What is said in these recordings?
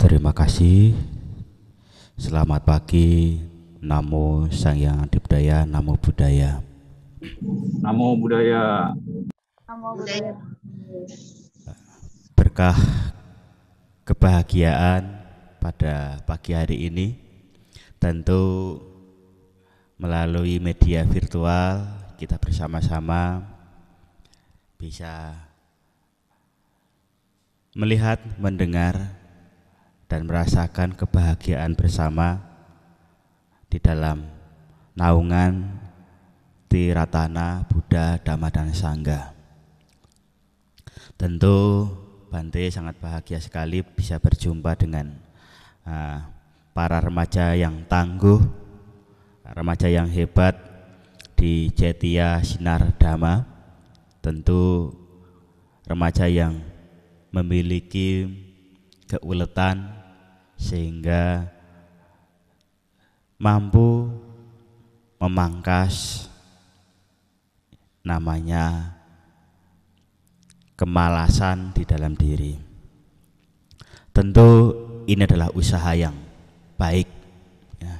Terima kasih. Selamat pagi. Namo Sang Hyang Adibudaya, Namo Buddhaya. Namo Buddhaya. Namo Buddhaya. Berkah kebahagiaan pada pagi hari ini tentu melalui media virtual kita bersama-sama bisa melihat, mendengar, dan merasakan kebahagiaan bersama di dalam naungan Tiratana Buddha Dhamma dan Sangha. Tentu Bante sangat bahagia sekali bisa berjumpa dengan para remaja yang tangguh, remaja yang hebat di Cetia Sinar Dhamma. Tentu remaja yang memiliki keuletan sehingga mampu memangkas namanya kemalasan di dalam diri. Tentu ini adalah usaha yang baik ya.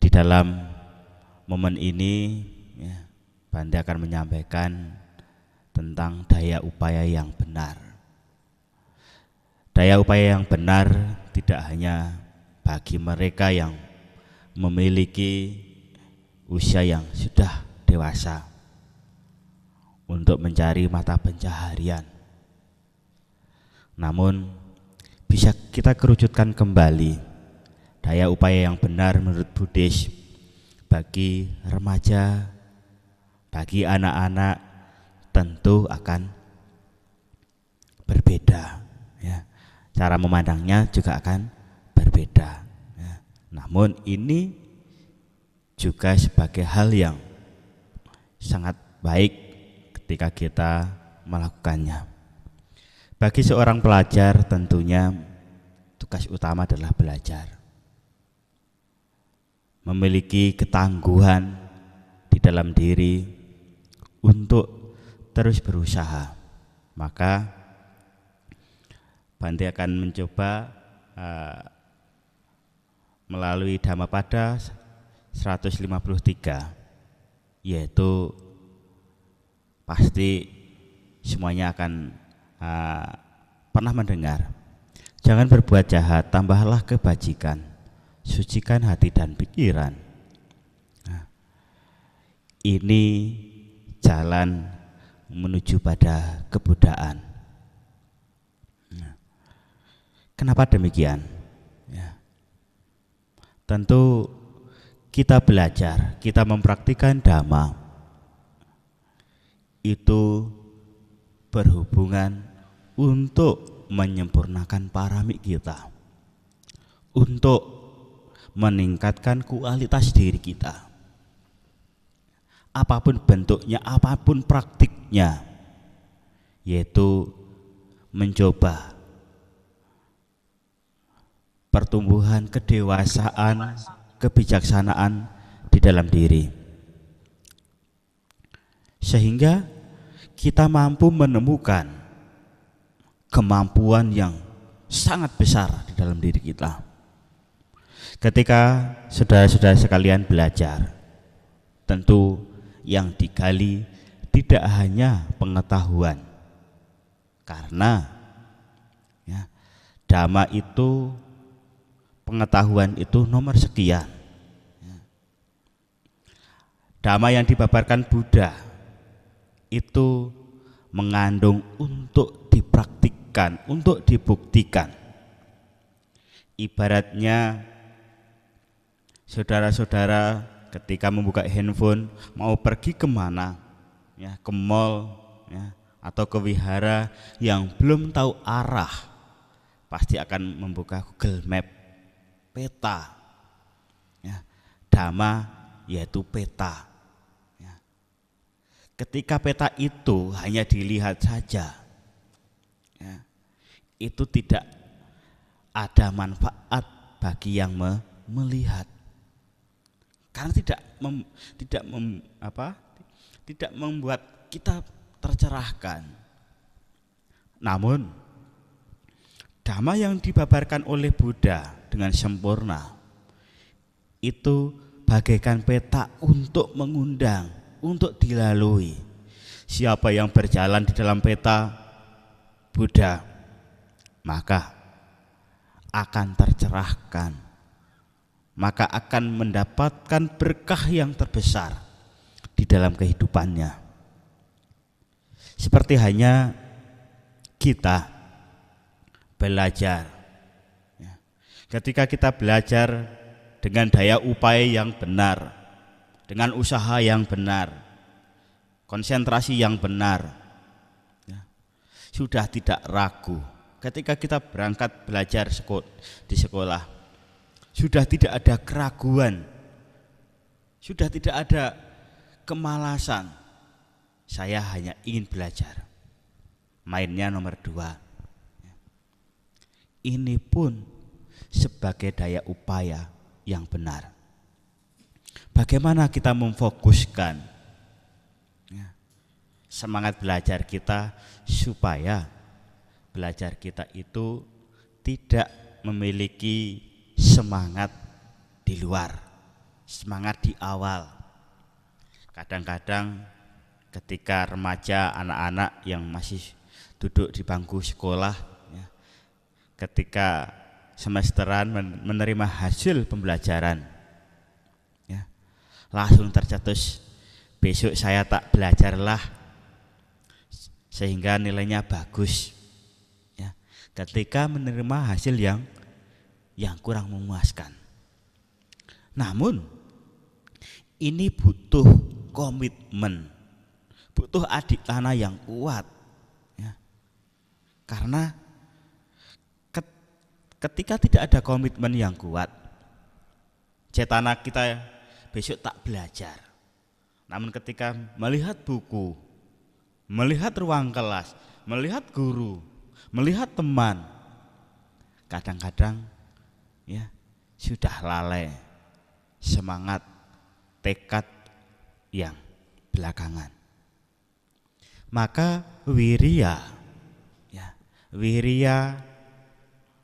Di dalam momen ini ya, Bante akan menyampaikan tentang daya upaya yang benar. Daya upaya yang benar tidak hanya bagi mereka yang memiliki usia yang sudah dewasa untuk mencari mata pencaharian, namun bisa kita kerucutkan kembali daya upaya yang benar menurut Buddhis bagi remaja, bagi anak-anak tentu akan berbeda ya. Cara memandangnya juga akan berbeda ya. Namun ini juga sebagai hal yang sangat baik ketika kita melakukannya. Bagi seorang pelajar tentunya tugas utama adalah belajar, memiliki ketangguhan di dalam diri untuk terus berusaha. Maka Bante akan mencoba melalui Dhammapada 153, yaitu pasti semuanya akan pernah mendengar. Jangan berbuat jahat, tambahlah kebajikan, sucikan hati dan pikiran. Nah, ini jalan menuju pada kebuddhaan. Nah, kenapa demikian? Ya. Tentu kita belajar, kita mempraktikkan Dhamma itu berhubungan untuk menyempurnakan paramik kita, untuk meningkatkan kualitas diri kita. Apapun bentuknya, apapun praktiknya, yaitu mencoba pertumbuhan kedewasaan, kebijaksanaan di dalam diri, sehingga kita mampu menemukan kemampuan yang sangat besar di dalam diri kita. Ketika saudara-saudara sekalian belajar, tentu yang digali tidak hanya pengetahuan, karena ya, Dhamma itu, pengetahuan itu nomor sekian. Dhamma yang dipaparkan Buddha itu mengandung untuk dipraktikkan, untuk dibuktikan. Ibaratnya saudara-saudara ketika membuka handphone mau pergi kemana ya, ke mall ya, atau ke wihara yang belum tahu arah, pasti akan membuka Google Map, peta ya. Dhamma yaitu peta ya. Ketika peta itu hanya dilihat saja ya, itu tidak ada manfaat bagi yang melihat, karena tidak membuat kita tercerahkan. Namun Dhamma yang dibabarkan oleh Buddha dengan sempurna itu bagaikan peta untuk mengundang, untuk dilalui. Siapa yang berjalan di dalam peta Buddha, maka akan tercerahkan, maka akan mendapatkan berkah yang terbesar di dalam kehidupannya. Seperti hanya kita belajar, ketika kita belajar dengan daya upaya yang benar, dengan usaha yang benar, konsentrasi yang benar, sudah tidak ragu. Ketika kita berangkat belajar di sekolah, sudah tidak ada keraguan, sudah tidak ada kemalasan. Saya hanya ingin belajar. Mainnya nomor 2. Ini pun sebagai daya upaya yang benar. Bagaimana kita memfokuskan semangat belajar kita supaya belajar kita itu tidak memiliki semangat di luar, semangat di awal. Kadang-kadang ketika remaja, anak-anak yang masih duduk di bangku sekolah, ketika semesteran menerima hasil pembelajaran, langsung tercetus, besok saya tak belajarlah sehingga nilainya bagus. Ketika menerima hasil yang kurang memuaskan. Namun ini butuh komitmen, butuh adipana yang kuat, karena ketika tidak ada komitmen yang kuat, cetana kita besok tak belajar. Namun ketika melihat buku, melihat ruang kelas, melihat guru, melihat teman, kadang-kadang sudah lalai semangat, tekad yang belakangan. Maka wirya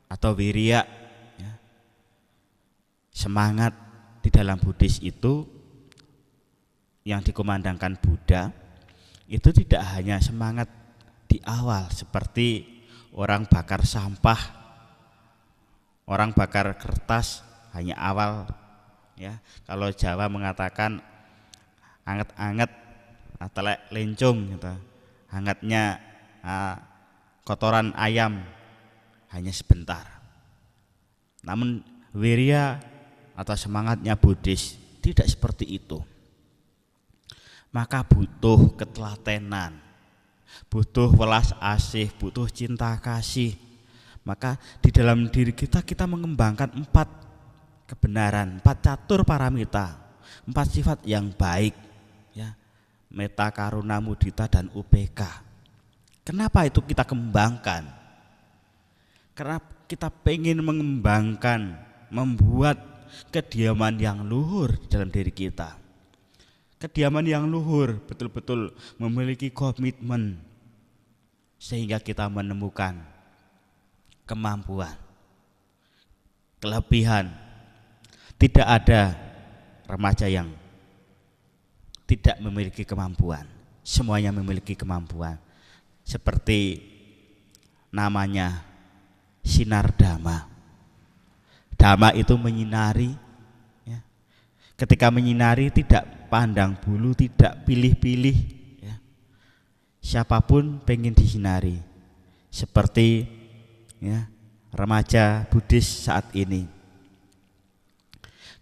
atau wirya, semangat di dalam Buddhis itu yang dikumandangkan Buddha itu tidak hanya semangat di awal seperti orang bakar sampah, orang bakar kertas hanya awal, kalau Jawa mengatakan anget-anget atau lencung gitu. Hangatnya kotoran ayam hanya sebentar. Namun wirya atau semangatnya Buddhis tidak seperti itu. Maka butuh ketelatenan, butuh welas asih, butuh cinta kasih. Maka di dalam diri kita mengembangkan 4 kebenaran, 4 catur paramita, 4 sifat yang baik, metta, karuna, mudita, dan UPK. Kenapa itu kita kembangkan? Karena kita pengen mengembangkan, membuat kediaman yang luhur di dalam diri kita. Kediaman yang luhur betul-betul memiliki komitmen sehingga kita menemukan kemampuan, kelebihan. Tidak ada remaja yang tidak memiliki kemampuan. Semuanya memiliki kemampuan. Seperti namanya sinar Dhamma. Dhamma itu menyinari. Ketika menyinari tidak pandang bulu, tidak pilih-pilih. Siapapun pengen disinari. Seperti remaja Buddhis saat ini.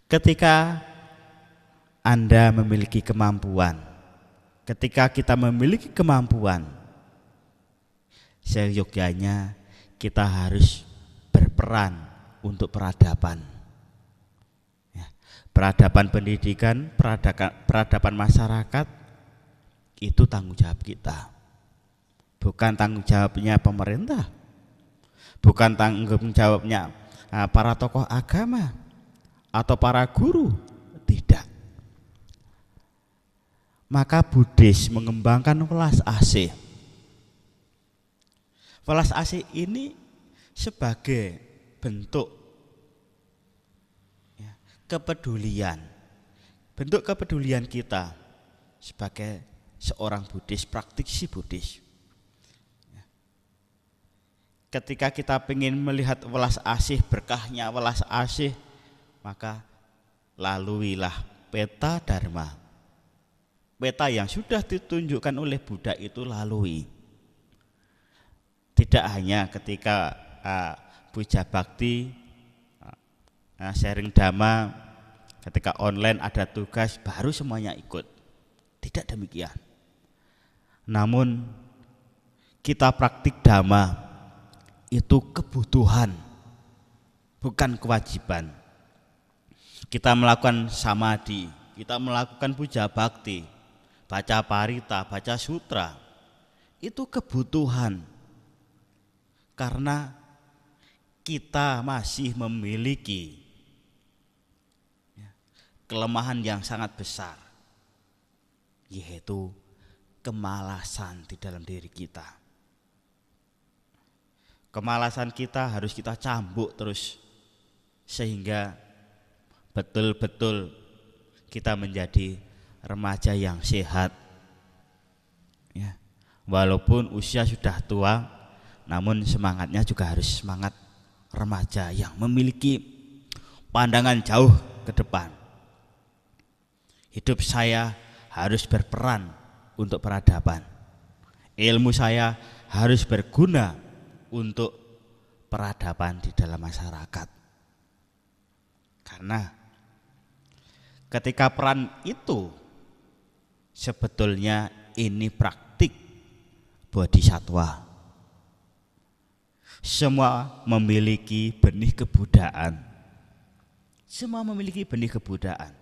Ketika Anda memiliki kemampuan, ketika kita memiliki kemampuan, seyogyanya kita harus berperan untuk peradaban. Peradaban pendidikan, peradaban masyarakat itu tanggung jawab kita. Bukan tanggung jawabnya pemerintah, bukan tanggung jawabnya para tokoh agama atau para guru, tidak. Maka Buddhis mengembangkan welas asih. Welas asih ini sebagai bentuk ya, kepedulian. Bentuk kepedulian kita sebagai seorang Buddhis, praktisi Buddhis. Ketika kita ingin melihat welas asih, berkahnya welas asih, maka laluilah peta dharma. Peta yang sudah ditunjukkan oleh Buddha itu lalui. Tidak hanya ketika puja bakti, sharing dhamma, ketika online ada tugas baru semuanya ikut. Tidak demikian. Namun kita praktik dhamma itu kebutuhan, bukan kewajiban. Kita melakukan samadhi, kita melakukan puja bakti, baca parita, baca sutra, itu kebutuhan. Karena kita masih memiliki kelemahan yang sangat besar, yaitu kemalasan di dalam diri kita. Kemalasan kita harus kita cambuk terus sehingga betul-betul kita menjadi remaja yang sehat. Ya. Walaupun usia sudah tua, namun semangatnya juga harus semangat remaja yang memiliki pandangan jauh ke depan. Hidup saya harus berperan untuk peradaban. Ilmu saya harus berguna untuk peradaban di dalam masyarakat. Karena ketika peran itu sebetulnya ini praktik bodhisatwa. Semua memiliki benih kebudayaan. Semua memiliki benih kebudayaan.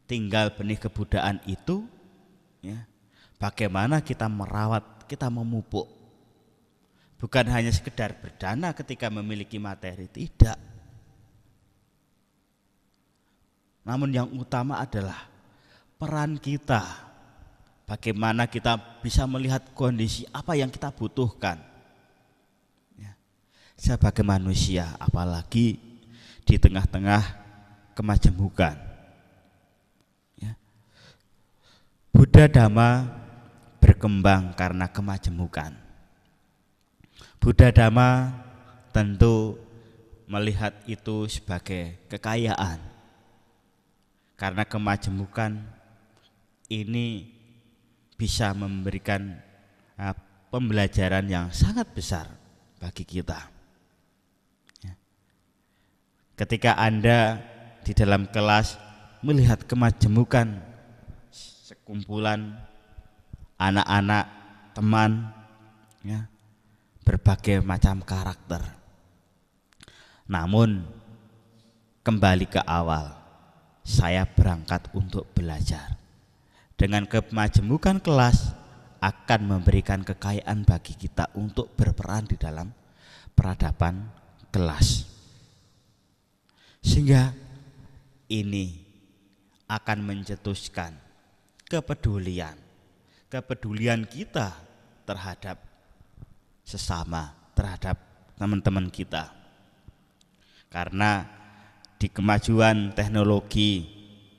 Tinggal benih kebudayaan itu ya, bagaimana kita merawat, kita memupuk. Bukan hanya sekedar berdana ketika memiliki materi, tidak. Namun yang utama adalah peran kita. Bagaimana kita bisa melihat kondisi apa yang kita butuhkan ya, sebagai manusia, apalagi di tengah-tengah kemajemukan. Ya. Buddha Dhamma berkembang karena kemajemukan. Buddha Dhamma tentu melihat itu sebagai kekayaan. Karena kemajemukan ini bisa memberikan pembelajaran yang sangat besar bagi kita. Ketika Anda di dalam kelas melihat kemajemukan sekumpulan anak-anak, teman, ya, berbagai macam karakter. Namun kembali ke awal, saya berangkat untuk belajar. Dengan kemajemukan kelas akan memberikan kekayaan bagi kita untuk berperan di dalam peradaban kelas. Sehingga ini akan mencetuskan kepedulian kita terhadap sesama, terhadap teman-teman kita. Karena di kemajuan teknologi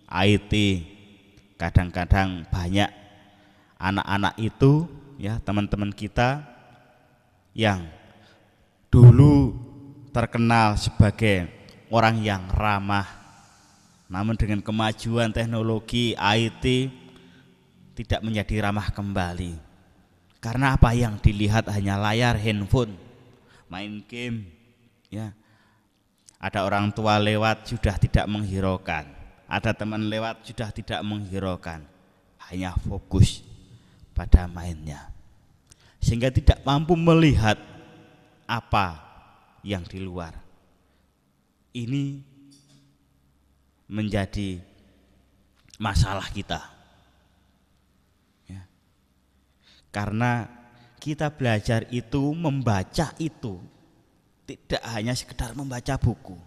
IT kadang-kadang banyak anak-anak itu ya, teman-teman kita yang dulu terkenal sebagai orang yang ramah, namun dengan kemajuan teknologi IT tidak menjadi ramah kembali. Karena apa yang dilihat hanya layar handphone, main game, ya. Ada orang tua lewat sudah tidak menghiraukan, ada teman lewat sudah tidak menghiraukan, hanya fokus pada mainnya, sehingga tidak mampu melihat apa yang di luar. Ini menjadi masalah kita. Karena kita belajar itu, membaca itu tidak hanya sekedar membaca buku,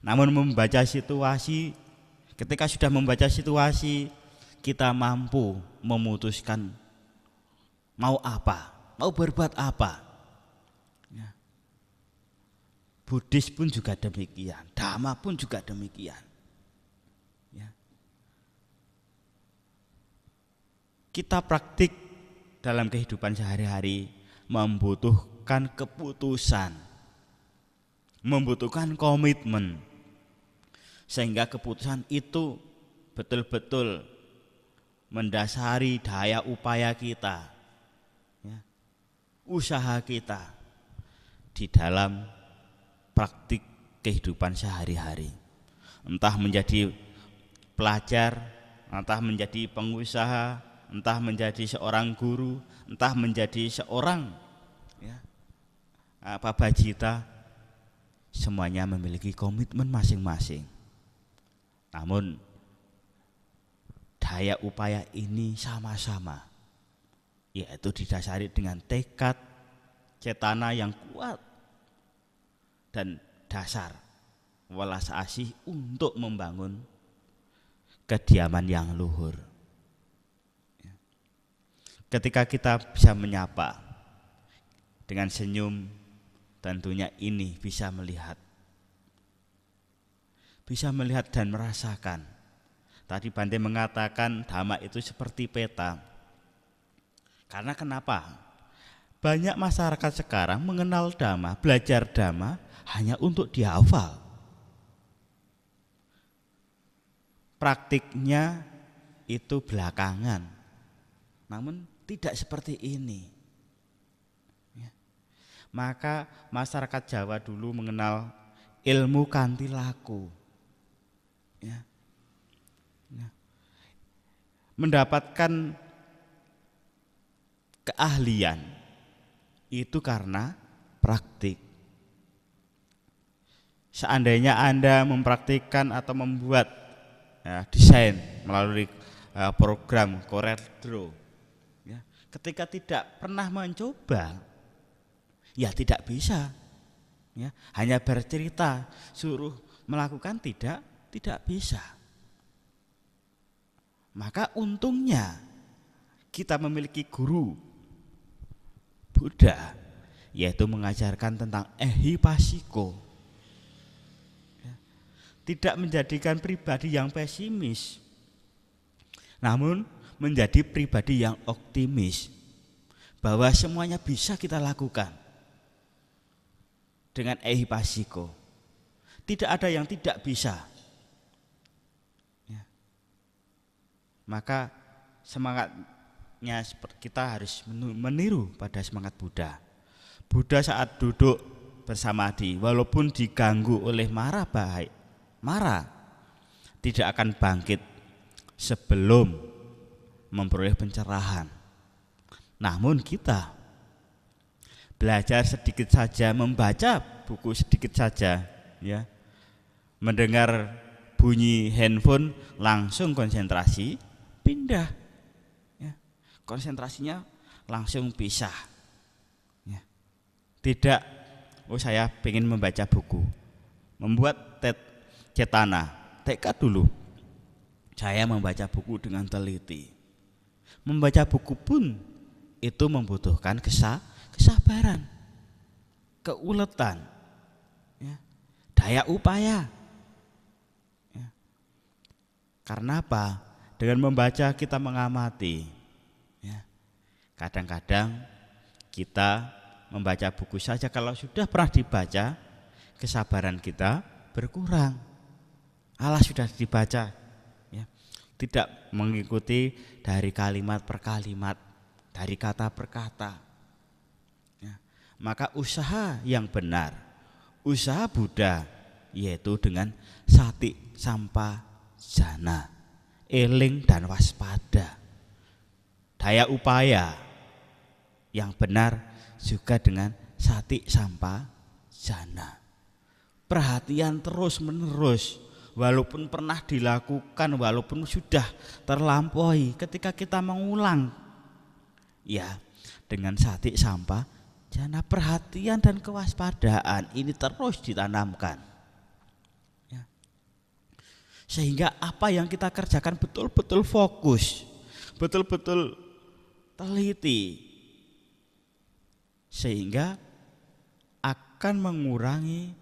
namun membaca situasi. Ketika sudah membaca situasi, kita mampu memutuskan mau apa, mau berbuat apa. Buddhis pun juga demikian, Dhamma pun juga demikian. Ya. Kita praktik dalam kehidupan sehari-hari membutuhkan keputusan, membutuhkan komitmen, sehingga keputusan itu betul-betul mendasari daya upaya kita, ya, usaha kita di dalam praktik kehidupan sehari-hari. Entah menjadi pelajar, entah menjadi pengusaha, entah menjadi seorang guru, entah menjadi seorang pabajita, semuanya memiliki komitmen masing-masing. Namun daya upaya ini sama-sama, yaitu didasari dengan tekad, cetana yang kuat, dan dasar welas asih untuk membangun kediaman yang luhur. Ketika kita bisa menyapa dengan senyum, tentunya ini bisa melihat dan merasakan. Tadi Bante mengatakan Dhamma itu seperti peta. Karena kenapa? Banyak masyarakat sekarang mengenal Dhamma, belajar Dhamma hanya untuk dihafal. Praktiknya itu belakangan. Namun tidak seperti ini. Maka masyarakat Jawa dulu mengenal ilmu kanthi laku. Mendapatkan keahlian itu karena praktik. Seandainya Anda mempraktikkan atau membuat desain melalui program CorelDRAW, ketika tidak pernah mencoba, ya tidak bisa. Hanya bercerita, suruh melakukan tidak bisa. Maka untungnya kita memiliki guru Buddha, yaitu mengajarkan tentang ehipasiko. Tidak menjadikan pribadi yang pesimis, namun menjadi pribadi yang optimis, bahwa semuanya bisa kita lakukan dengan ehipasiko. Tidak ada yang tidak bisa. Maka semangatnya kita harus meniru pada semangat Buddha. Buddha saat duduk bersamadi, walaupun diganggu oleh mara, tidak akan bangkit sebelum memperoleh pencerahan. Namun kita belajar sedikit saja, membaca buku sedikit saja, mendengar bunyi handphone langsung konsentrasi pindah, konsentrasinya langsung pisah. Tidak, saya ingin membaca buku, membuat cetana, tekad dulu. Saya membaca buku dengan teliti. Membaca buku pun itu membutuhkan kesabaran, keuletan, daya upaya. Karena apa? Dengan membaca kita mengamati. Kadang-kadang kita membaca buku saja, kalau sudah pernah dibaca, kesabaran kita berkurang. Allah sudah dibaca, tidak mengikuti dari kalimat per kalimat, dari kata per kata. Maka usaha yang benar, usaha Buddha, yaitu dengan sati sampa jana, eling dan waspada. Daya upaya yang benar juga dengan sati sampa jana. Perhatian terus menerus, walaupun pernah dilakukan, walaupun sudah terlampaui, ketika kita mengulang, dengan sati sampa jana, perhatian dan kewaspadaan ini terus ditanamkan. Sehingga apa yang kita kerjakan betul-betul fokus, betul-betul teliti, sehingga akan mengurangi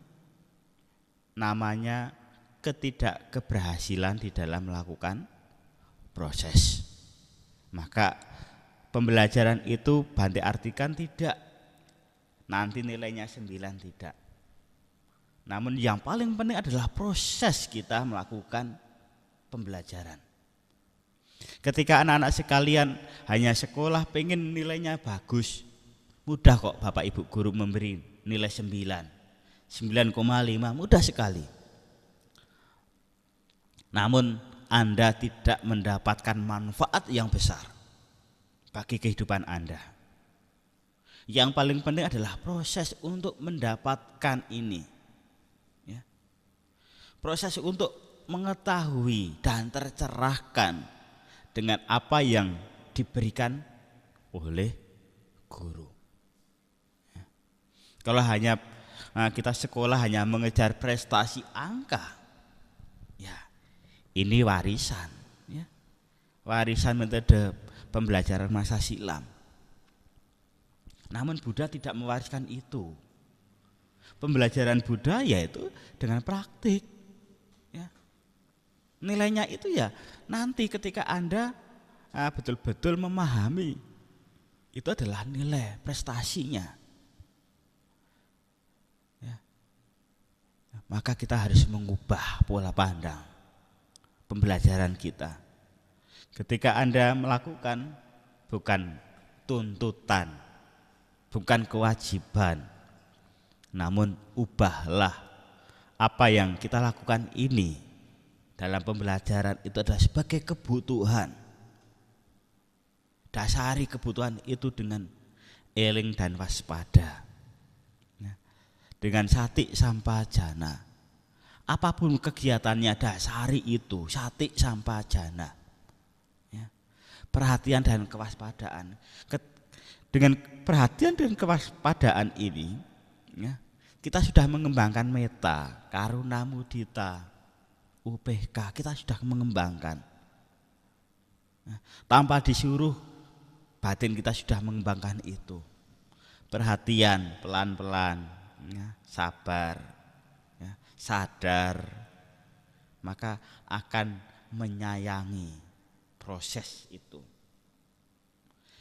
namanya ketidakkeberhasilan di dalam melakukan proses. Maka pembelajaran itu Bante artikan tidak nanti nilainya 9, tidak. Namun yang paling penting adalah proses kita melakukan pembelajaran. Ketika anak-anak sekalian hanya sekolah pengen nilainya bagus, mudah kok Bapak Ibu guru memberi nilai 9, 9,5, mudah sekali. Namun Anda tidak mendapatkan manfaat yang besar bagi kehidupan Anda. Yang paling penting adalah proses untuk mendapatkan ini, ya. Proses untuk mengetahui dan tercerahkan dengan apa yang diberikan oleh guru. Ya. Kalau hanya kita sekolah hanya mengejar prestasi angka, ya ini warisan, ya. Warisan metode pembelajaran masa silam. Namun Buddha tidak mewariskan itu. Pembelajaran Buddha yaitu dengan praktik, ya. Nilainya itu ya nanti ketika Anda betul-betul memahami, itu adalah nilai prestasinya, ya. Maka kita harus mengubah pola pandang pembelajaran kita. Ketika Anda melakukan bukan tuntutan, bukan kewajiban, namun ubahlah apa yang kita lakukan ini dalam pembelajaran itu adalah sebagai kebutuhan. Dasari kebutuhan itu dengan eling dan waspada, ya. Dengan sati sampajana. Apapun kegiatannya dasari itu sati sampajana, ya. Perhatian dan kewaspadaan. Dengan perhatian dan kewaspadaan ini, ya, kita sudah mengembangkan meta, karuna mudita, UPK, kita sudah mengembangkan. Nah, tanpa disuruh, batin kita sudah mengembangkan itu. Perhatian pelan-pelan, ya, sabar, ya, sadar, maka akan menyayangi proses itu.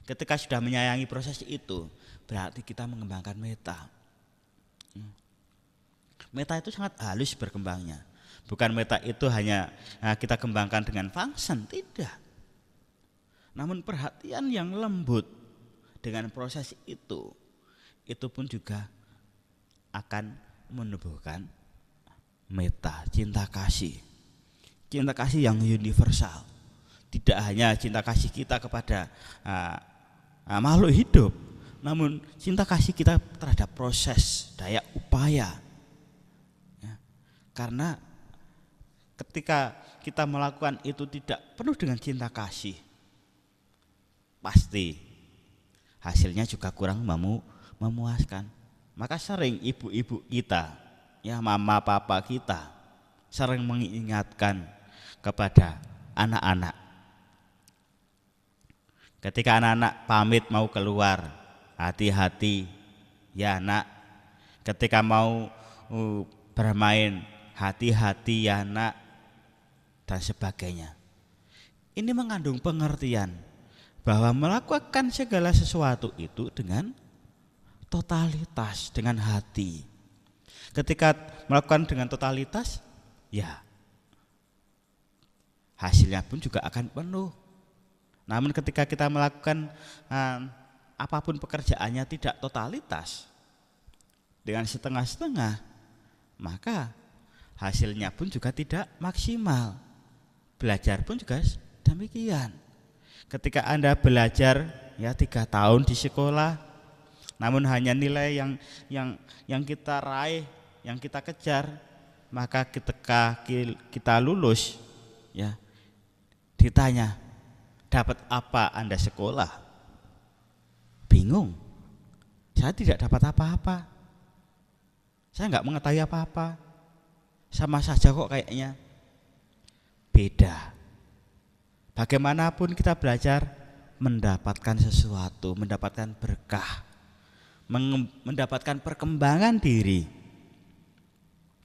Ketika sudah menyayangi proses itu, berarti kita mengembangkan meta. Meta itu sangat halus berkembangnya. Bukan meta itu hanya kita kembangkan dengan function, tidak. Namun perhatian yang lembut dengan proses itu pun juga akan menumbuhkan meta, cinta kasih. Cinta kasih yang universal. Tidak hanya cinta kasih kita kepada makhluk hidup, namun cinta kasih kita terhadap proses, daya upaya, ya. Karena ketika kita melakukan itu tidak penuh dengan cinta kasih, pasti hasilnya juga kurang memuaskan. Maka sering ibu-ibu kita, ya, mama papa kita sering mengingatkan kepada anak-anak. Ketika anak-anak pamit mau keluar, hati-hati ya nak. Ketika mau bermain, hati-hati ya nak, dan sebagainya. Ini mengandung pengertian bahwa melakukan segala sesuatu itu dengan totalitas, dengan hati. Ketika melakukan dengan totalitas, ya hasilnya pun juga akan penuh. Namun ketika kita melakukan apapun pekerjaannya tidak totalitas, dengan setengah-setengah, maka hasilnya pun juga tidak maksimal. Belajar pun juga demikian. Ketika Anda belajar ya 3 tahun di sekolah, namun hanya nilai yang kita raih, yang kita kejar, maka ketika kita lulus, ya ditanya, dapat apa Anda sekolah? Bingung. Saya tidak dapat apa-apa. Saya enggak mengetahui apa-apa. Sama saja kok kayaknya. Beda. Bagaimanapun kita belajar, mendapatkan sesuatu, mendapatkan berkah, mendapatkan perkembangan diri,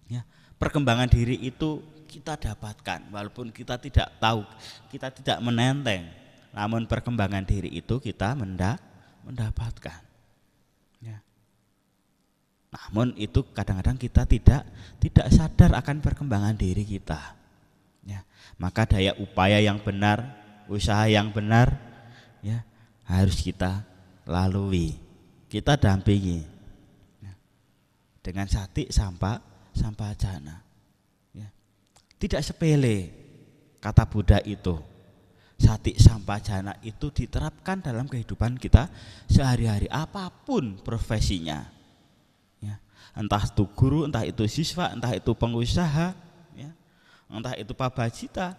ya, perkembangan diri itu kita dapatkan walaupun kita tidak tahu, kita tidak menenteng, namun perkembangan diri itu kita mendapatkan. Ya. Namun itu kadang-kadang kita tidak sadar akan perkembangan diri kita. Ya. Maka daya upaya yang benar, usaha yang benar, ya harus kita lalui, kita dampingi ya, dengan sati sampajana. Ya. Tidak sepele kata Buddha itu. Sati sampajana itu diterapkan dalam kehidupan kita sehari-hari apapun profesinya. Ya. Entah itu guru, entah itu siswa, entah itu pengusaha, ya. Entah itu pabajita,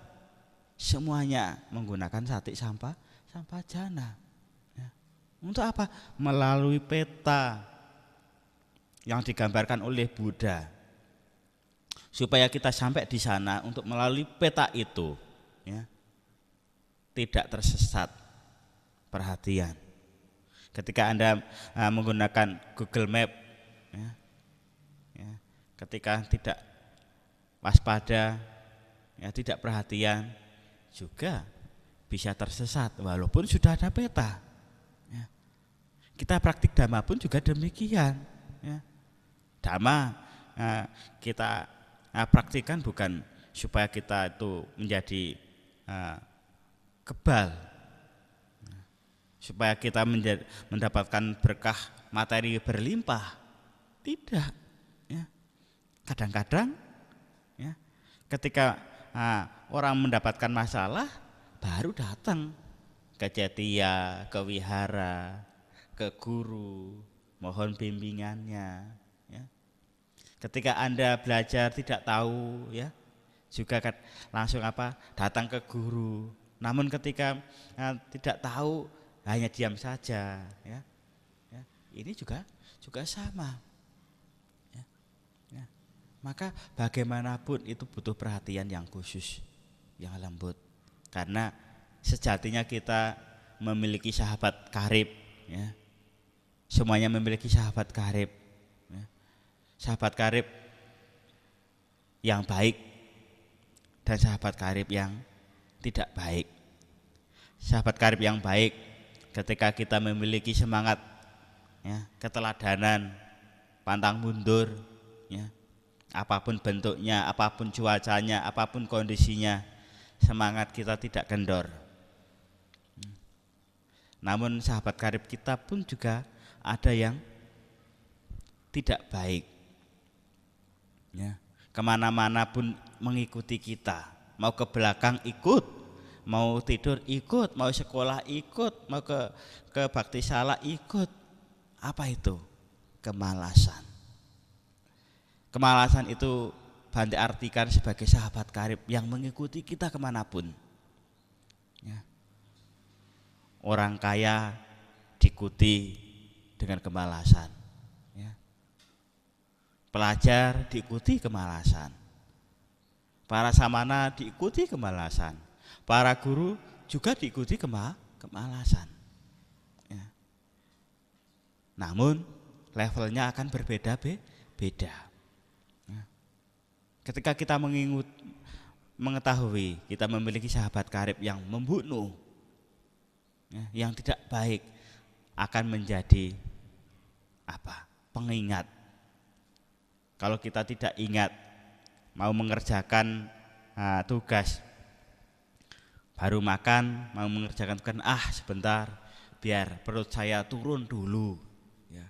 semuanya menggunakan sati sampajana. Ya. Untuk apa? Melalui peta yang digambarkan oleh Buddha, supaya kita sampai di sana untuk melalui peta itu, ya, tidak tersesat perhatian. Ketika Anda menggunakan Google Map, ya, ketika tidak waspada, ya, tidak perhatian, juga bisa tersesat walaupun sudah ada peta. Ya. Kita praktik dhamma pun juga demikian. Ya. Dhamma kita praktikan bukan supaya kita itu menjadi kebal, supaya kita mendapatkan berkah materi berlimpah. Tidak. Ya. Kadang-kadang ya, ketika orang mendapatkan masalah baru datang ke cetia, ke wihara, ke guru, mohon bimbingannya. Ya. Ketika Anda belajar tidak tahu, ya, juga langsung datang ke guru. Namun ketika tidak tahu hanya diam saja, ya. Ya. Ini juga sama. Ya. Ya. Maka bagaimanapun itu butuh perhatian yang khusus, yang lembut. Karena sejatinya kita memiliki sahabat karib, ya. Semuanya memiliki sahabat karib, ya. Sahabat karib yang baik dan sahabat karib yang tidak baik. Sahabat karib yang baik ketika kita memiliki semangat, ya, keteladanan, pantang mundur, ya, apapun bentuknya, apapun cuacanya, apapun kondisinya, semangat kita tidak kendor. Namun sahabat karib kita pun juga ada yang tidak baik, ya. Kemana-mana pun mengikuti kita, mau ke belakang ikut, mau tidur ikut, mau sekolah ikut, mau ke baktisala ikut. Apa itu? Kemalasan. Kemalasan itu Bante artikan sebagai sahabat karib yang mengikuti kita kemanapun. Ya. Orang kaya diikuti dengan kemalasan. Ya. Pelajar diikuti kemalasan. Para samana diikuti kemalasan. Para guru juga diikuti kemalasan. Ya. Namun levelnya akan berbeda-beda. Ketika kita mengetahui kita memiliki sahabat karib yang membunuh, ya, yang tidak baik, akan menjadi pengingat. Kalau kita tidak ingat mau mengerjakan tugas, baru makan, mau mengerjakan tugas, sebentar biar perut saya turun dulu, ya.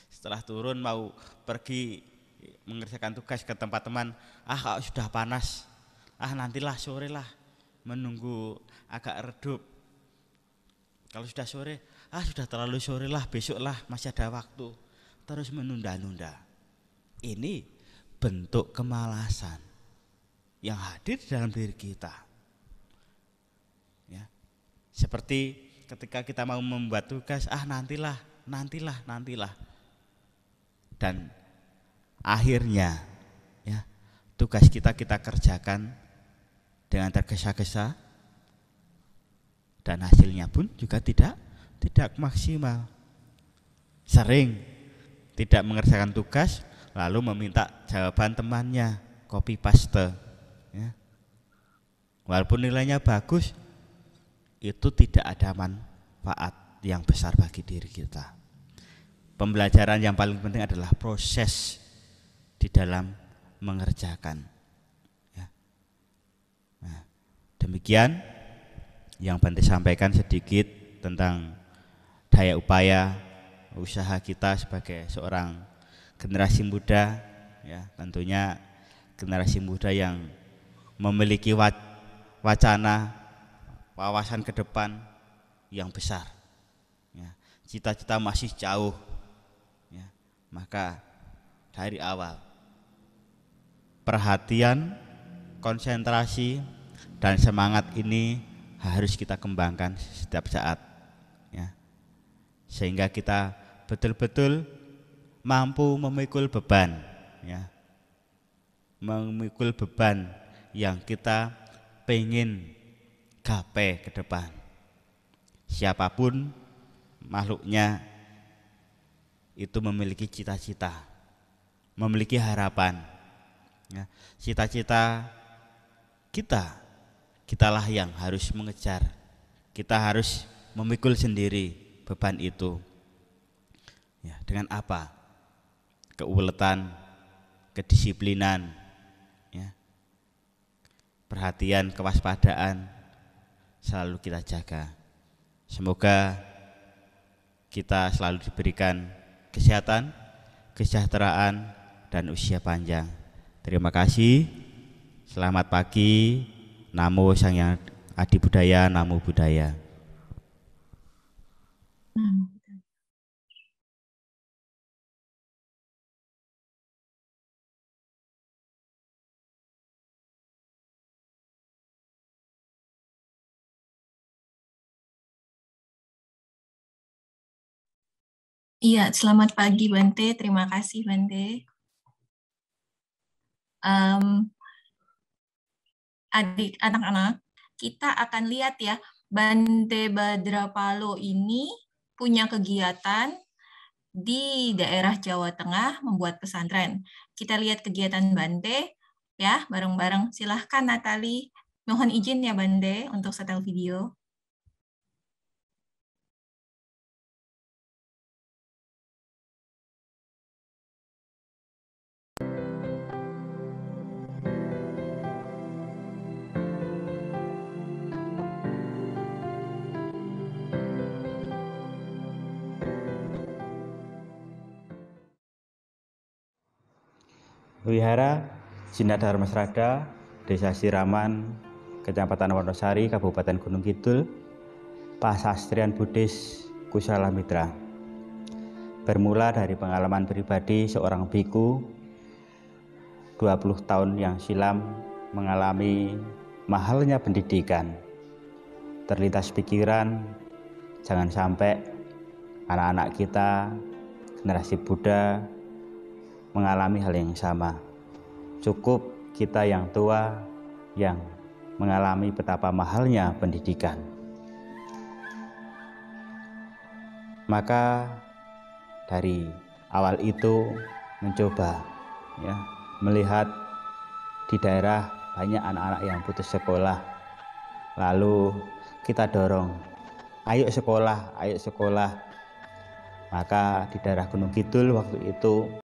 Setelah turun mau pergi mengerjakan tugas ke tempat teman, kalau sudah panas, nantilah sore lah, menunggu agak redup. Kalau sudah sore, sudah terlalu sore lah, besok lah, masih ada waktu. Terus menunda-nunda. Ini bentuk kemalasan yang hadir di dalam diri kita. Ya. Seperti ketika kita mau membuat tugas, nantilah. Dan akhirnya, ya, tugas kita kerjakan dengan tergesa-gesa dan hasilnya pun juga tidak maksimal. Sering tidak mengerjakan tugas lalu meminta jawaban temannya, copy paste, ya. Walaupun nilainya bagus, itu tidak ada manfaat yang besar bagi diri kita. Pembelajaran yang paling penting adalah proses di dalam mengerjakan, ya. Nah, demikian yang Bante sampaikan sedikit tentang daya upaya usaha kita sebagai seorang generasi muda, ya. Tentunya generasi muda yang memiliki wacana, wawasan ke depan yang besar, ya. Cita-cita masih jauh, ya. Maka dari awal perhatian, konsentrasi, dan semangat ini harus kita kembangkan setiap saat, ya. Sehingga kita betul-betul mampu memikul beban, ya. Memikul beban yang kita pengen gapai ke depan. Siapapun makhluknya itu memiliki cita-cita, memiliki harapan, ya. Cita-cita kitalah yang harus mengejar. Kita harus memikul sendiri beban itu, ya. Dengan apa? Keuletan, kedisiplinan, ya. Perhatian, kewaspadaan selalu kita jaga. Semoga kita selalu diberikan kesehatan, kesejahteraan, dan usia panjang. Terima kasih. Selamat pagi. Namo Sang Hyang Adi Budaya, Namo Buddhaya. Iya, selamat pagi Bante. Terima kasih Bante. Adik anak-anak, kita akan lihat ya, Bante Badrapalo ini punya kegiatan di daerah Jawa Tengah membuat pesantren. Kita lihat kegiatan Bante ya, bareng-bareng. Silahkan Natali. Mohon izin ya Bante untuk setel video. Wihara Jinak Dharma Srada, Desa Siraman, Kecamatan Wonosari, Kabupaten Gunung Kidul, Pasastrian Buddhis Kusala Mitra. Bermula dari pengalaman pribadi seorang biku 20 tahun yang silam mengalami mahalnya pendidikan. Terlintas pikiran, jangan sampai anak-anak kita, generasi Buddha, mengalami hal yang sama. Cukup kita yang tua yang mengalami betapa mahalnya pendidikan. Maka dari awal itu mencoba, ya, melihat di daerah banyak anak-anak yang putus sekolah. Lalu kita dorong, ayo sekolah, ayo sekolah. Maka di daerah Gunung Kidul waktu itu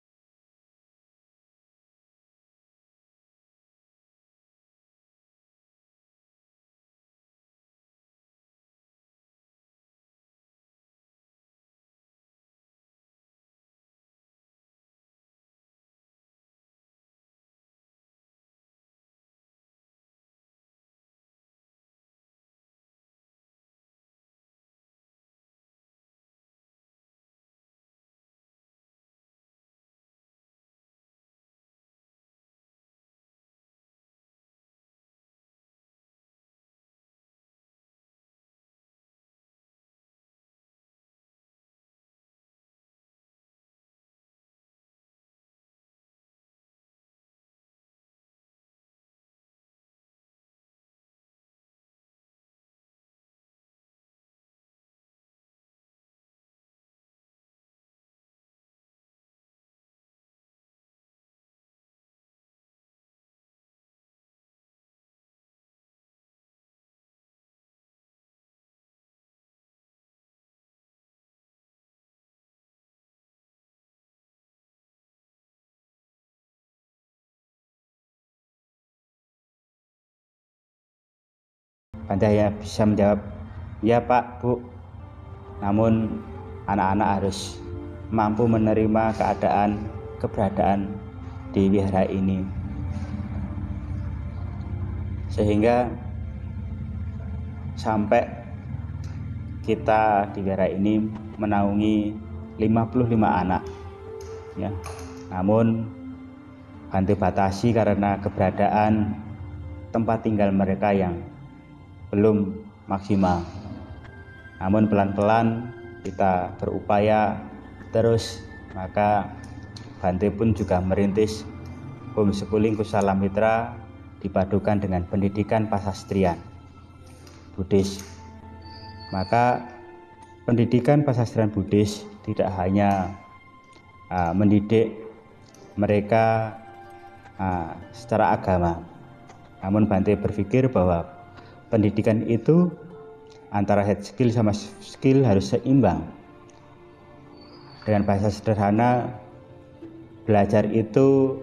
Bante hanya bisa menjawab, ya Pak, Bu. Namun anak-anak harus mampu menerima keberadaan di wihara ini, sehingga sampai kita di wihara ini menaungi 55 anak ya. Namun Bante batasi karena keberadaan tempat tinggal mereka yang belum maksimal. Namun pelan-pelan kita berupaya terus, maka Bante pun juga merintis homeschooling Kusala Mitra dipadukan dengan pendidikan pasastrian Buddhis. Maka pendidikan pasastrian Buddhis tidak hanya mendidik mereka secara agama, namun Bante berpikir bahwa pendidikan itu antara head skill sama skill harus seimbang. Dengan bahasa sederhana, belajar itu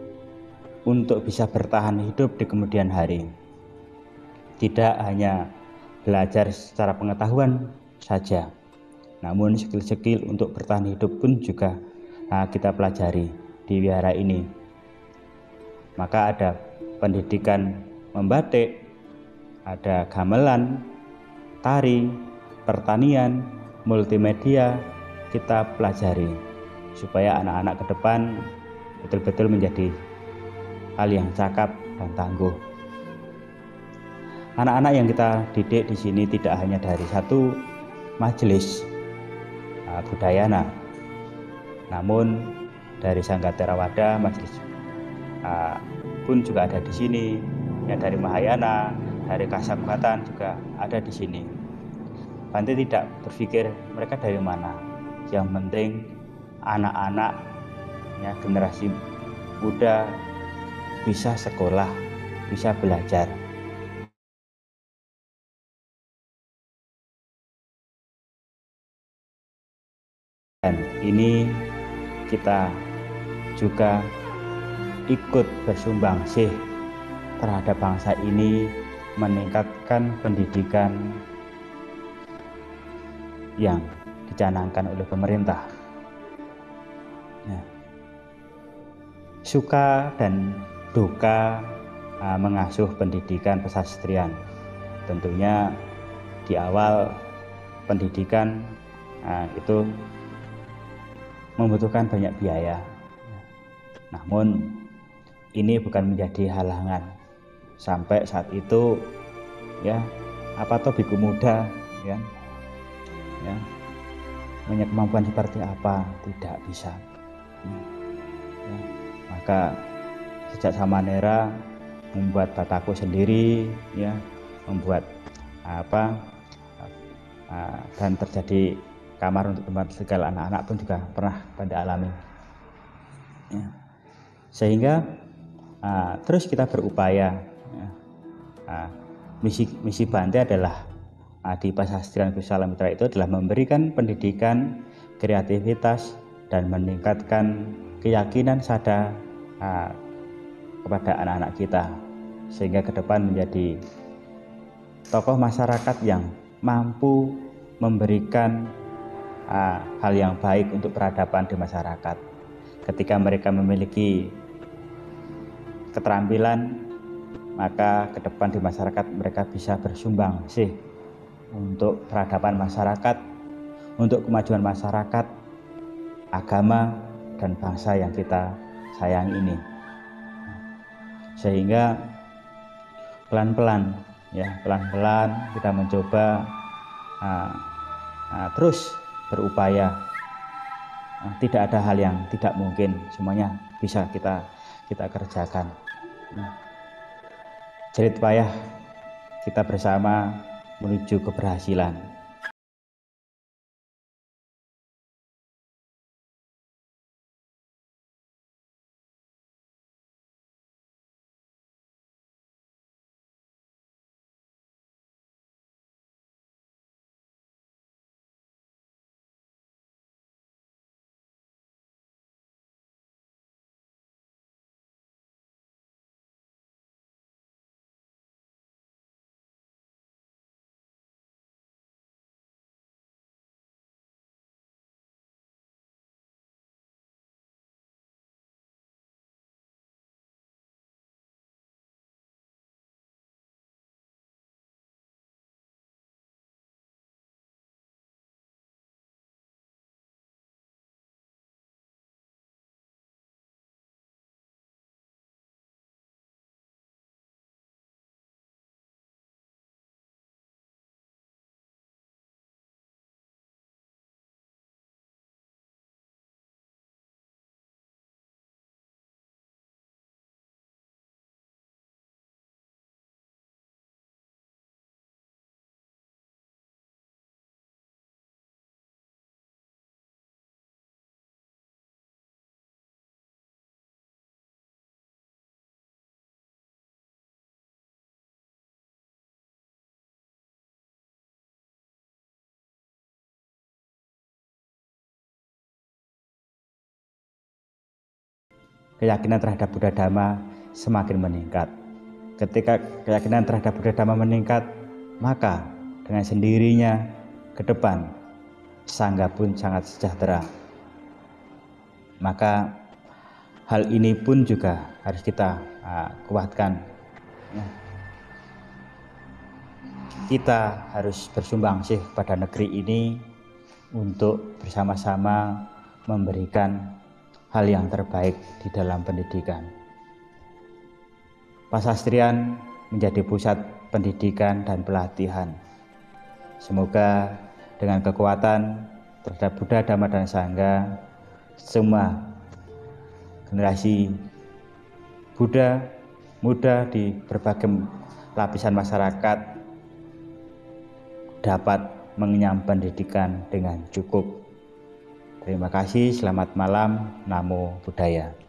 untuk bisa bertahan hidup di kemudian hari. Tidak hanya belajar secara pengetahuan saja, namun skill-skill untuk bertahan hidup pun juga kita pelajari di wihara ini. Maka ada pendidikan membatik, ada gamelan, tari, pertanian, multimedia kita pelajari supaya anak-anak ke depan betul-betul menjadi hal yang cakap dan tangguh. Anak-anak yang kita didik di sini tidak hanya dari satu majelis budayana, namun dari Sangga Theravada majelis pun juga ada di sini, yang dari Mahayana, dari Kasamukatan juga ada di sini. Bante tidak berpikir mereka dari mana, yang penting anak-anak ya, generasi muda bisa sekolah, bisa belajar. Dan ini kita juga ikut bersumbangsi terhadap bangsa ini, meningkatkan pendidikan yang dicanangkan oleh pemerintah. Suka dan duka mengasuh pendidikan pesastrian. Tentunya di awal pendidikan itu membutuhkan banyak biaya. Namun ini bukan menjadi halangan. Sampai saat itu ya, apa toh biku muda ya, punya kemampuan seperti apa, tidak bisa. Maka sejak Samanera membuat bataku sendiri ya, membuat dan terjadi kamar untuk tempat segala anak-anak pun juga pernah Bante alami ya. Sehingga terus kita berupaya ya. Misi Bante adalah di Pasastrian Kusala Mitra itu adalah memberikan pendidikan, kreativitas, dan meningkatkan keyakinan sadar kepada anak-anak kita, sehingga ke depan menjadi tokoh masyarakat yang mampu memberikan hal yang baik untuk peradaban di masyarakat. Ketika mereka memiliki keterampilan, maka ke depan di masyarakat mereka bisa bersumbang sih untuk peradaban masyarakat, untuk kemajuan masyarakat, agama, dan bangsa yang kita sayang ini. Sehingga pelan-pelan kita mencoba terus berupaya. Tidak ada hal yang tidak mungkin, semuanya bisa kita kerjakan. Jerit payah kita bersama menuju keberhasilan. keyakinan terhadap Buddha Dhamma semakin meningkat. Ketika keyakinan terhadap Buddha Dhamma meningkat, maka dengan sendirinya ke depan Sangha pun sangat sejahtera. Maka hal ini pun juga harus kita kuatkan. Kita harus bersumbangsih pada negeri ini untuk bersama-sama memberikan hal yang terbaik di dalam pendidikan. Pasastrian menjadi pusat pendidikan dan pelatihan. Semoga dengan kekuatan terhadap Buddha, Dhamma, dan Sangha, semua generasi Buddha muda di berbagai lapisan masyarakat dapat mengenyam pendidikan dengan cukup. Terima kasih, selamat malam, Namo Buddhaya.